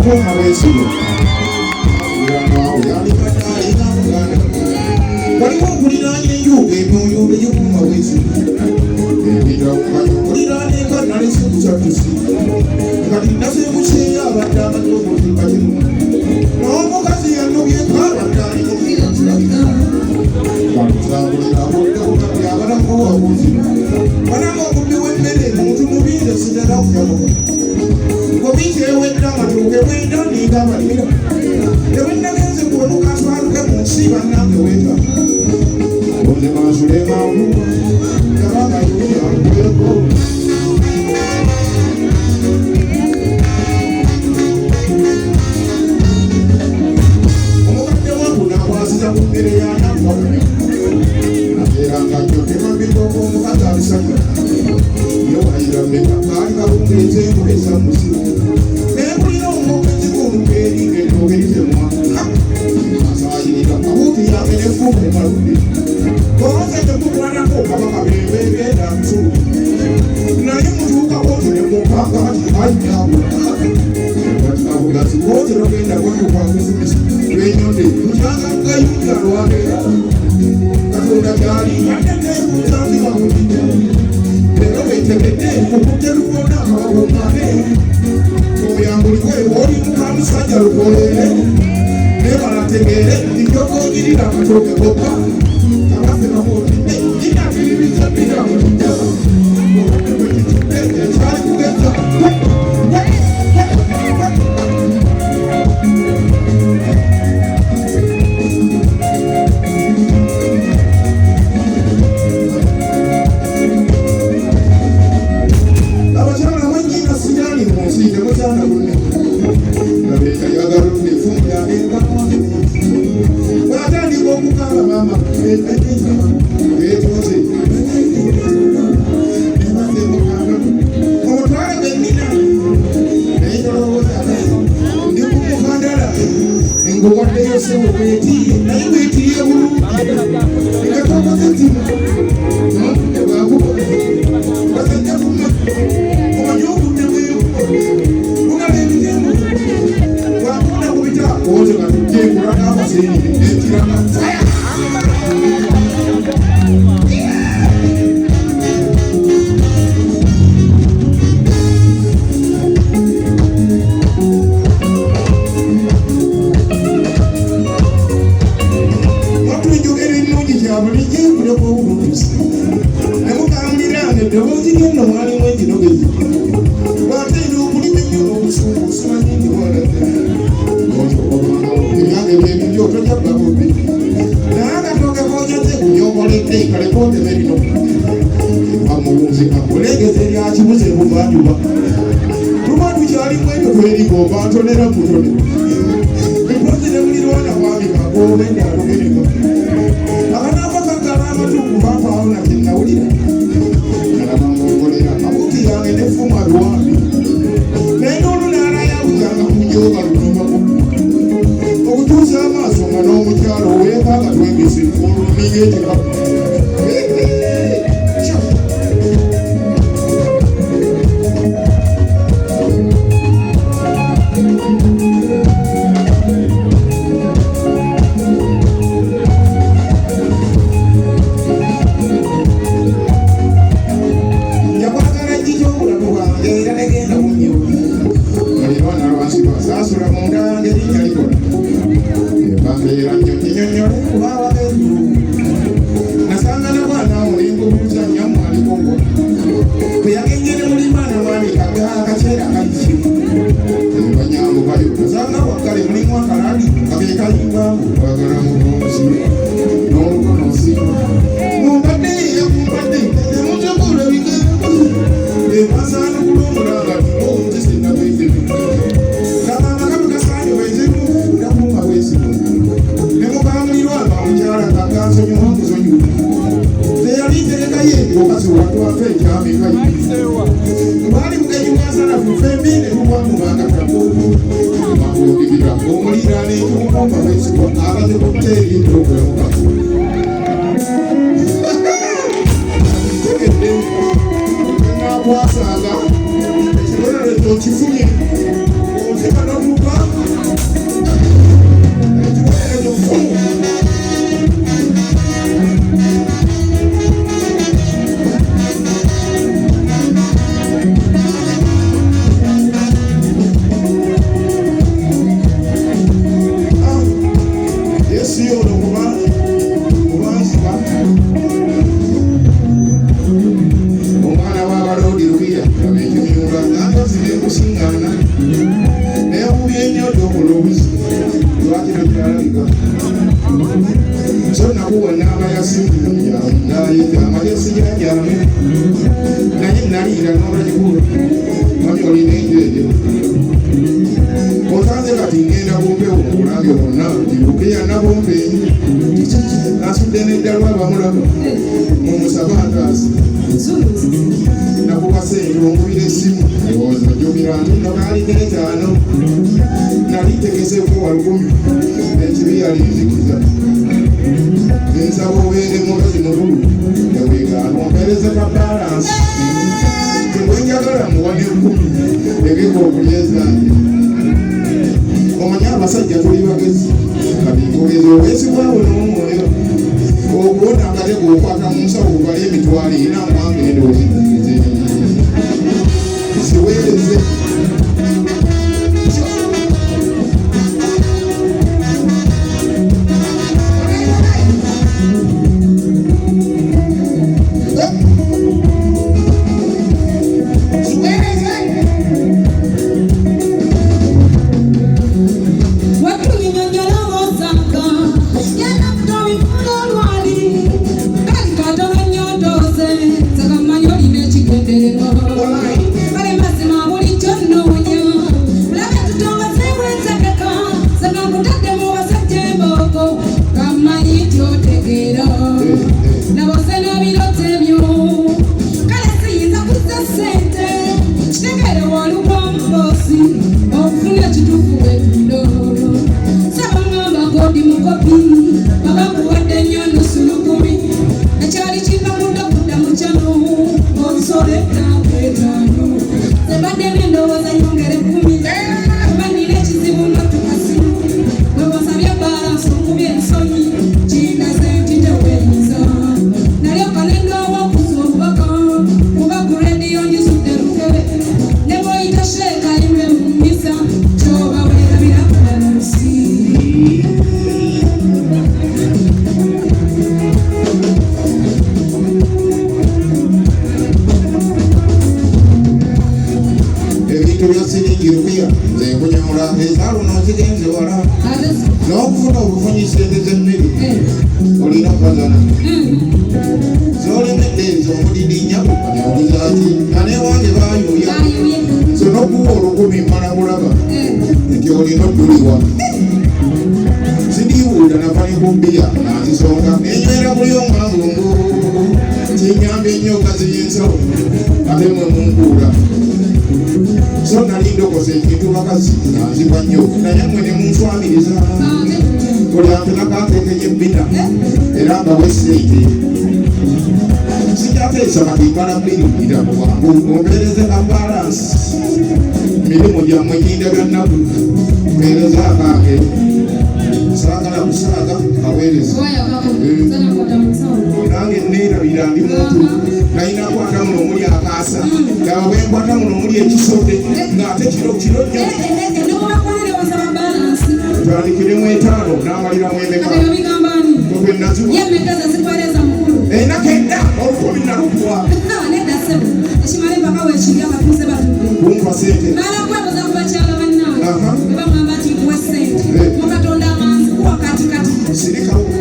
kuuma bwesigo waliwo okuliraanya enjuuga emyoyo egyekuuma bwesigo okuliraanya enkanalese kusatusi kati nasemuseeyo abadde amadde okutuuka kino n'omukazi yannobyeko abadde alimukira batutambulira aboddekukati abalamu wabuzima bananga okubbi w'emmere muntu mubinze sinala okujamuka ngobiteewedde amatuuke bwenda ningabalira tewennagenze kuonuka atwaluke mu nsi bannange weta oze mansulemangu yabanga yuyankweko omukadde wangu nakwasiza ku mmere yanakwa nabeeranga nnyo temabirwoko omukazi abisanya yowayira mmeka kaali kalungeeze enkoleza musiru nekulira omwogezi kunukeeringe nogerizemwa asayirira kabuuti yange nefuuka emaludde oze temukwanako kabaka bebebyenda nsulu naye mutuukakoti nemukanga ati ayinabula ati kooti nogenda kwetukwakusimisa lwenyonde tukyagagayuja lwabeera katonda gyali ateneekutandika mulija lero betegedde okuterukona akabagomane omuyambulikwe oli mukamusajja lukolere nebalategere ntikyokogirira amatooke gokka abafenamuotidde inakiribizabira mulija ekyali kugeza Wasanga, ekifunye, otekana muka naye amagesi gyajyame naye naliira n'olwekikulu mami olina enjeje otanze kati ngenda bumpewo mukulange bonna tibukeya nabompenyi asudde neddalwa bamulaba mumusabangasi nakukasente omubira essimu ewooza jumira nti no kaaliteetaano nali tegeseeko walukumi ekibi yalinzikiza nsaba obeere mukazi mukulu eweegaana ompereze ka balansi tebwenjagala muwane 10 egeka okulyezange omanye abasajja tuli bagezi kati nkugeza obwesigwawo n'omwoyo okuwona akatego okwata mu nsawo okala emitwalo ina mwange endowoozi siweereze n'okufuna obufunyi sente z'emmere olina okazana zolemedde ezo omudidinya anyaguzaki anewange bayuya so n'okuwa olukumi mmala kulaba nti olina odduliwa sindiwuula nafani ku bbiya nazisonga nenywera buli omwangungu kinyambye ennyo okazi y'ensawo ate mwe munkuula so nali ndokose ekintu bakazi nanziba nnyo naye mwe ne munswamiriza buli antu nakatekenye ebbina era nga wesente sijateesa batimbala bbirira bwangu ompereze ka balansi mirimu gyammwe gindaganaku mpereza akange saagala kusaaga kaweereza nange neerabira ndi muntu nalina kwata muno omuli akaasa nga bwenkwata muno omuli ekisodde ng'ate kiro nnyo twandikiremu 5 n'amaliramu emeka enako edda olukumi nalukuwa kumpa sente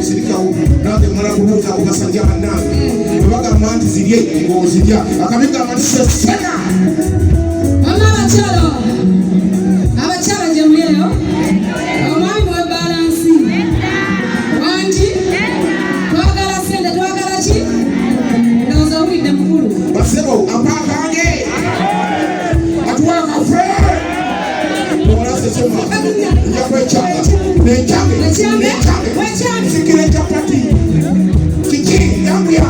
sirikawo nange mala kubuuza ku basajja bannange bwebagamba nti zirye ng'ozirya akabigamba nti sesena abakyala gye mulieyo omwami mwe balansi wanti twagala sente twagala ki ndowooza owulidde mukulu basebo ampakange atwakafe olasesema njakwekyanga nenjange sikira ekyapati kiki yambuya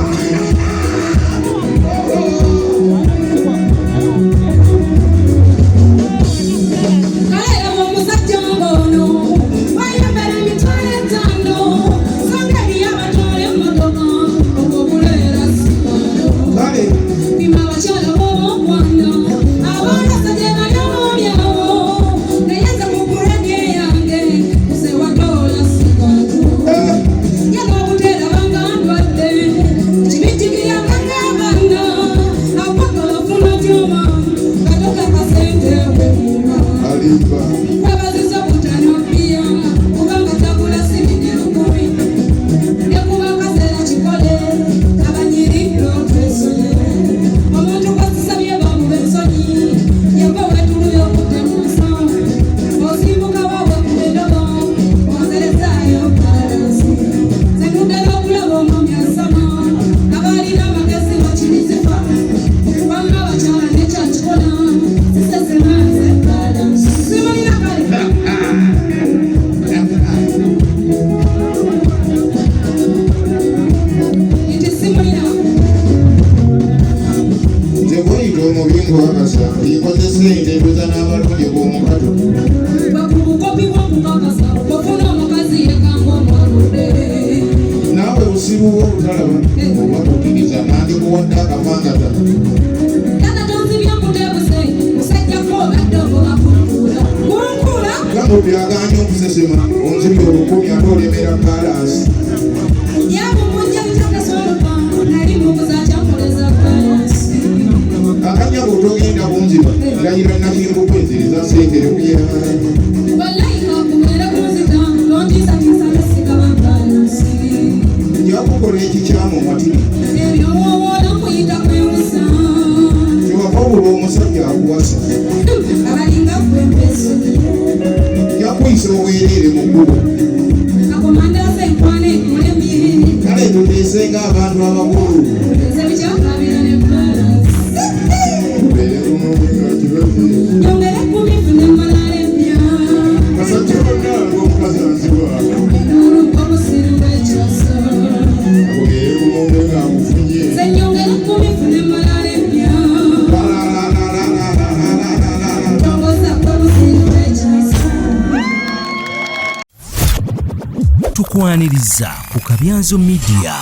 Yeah, omubingo wakasa ikoze sente ndoza n'abalungi bw'omukato naawe busibu bw'obutalaba obakukiriza nange kuwadde akafangata gamba obyaganya okusesema onzibye olukumi ate olemera kalasi akanya bw'otogenda bunziba ndayira nakingukweziriza sente lekuya njakukola ekikyamu matini kiwava obulwa omusajja akuwasa yakuyisa obwerere mu kkubo kale tuteesenga abantu abakulu kasajja bonna ng'omukazi anziba tukwaniriza ku Kabyanzo Media.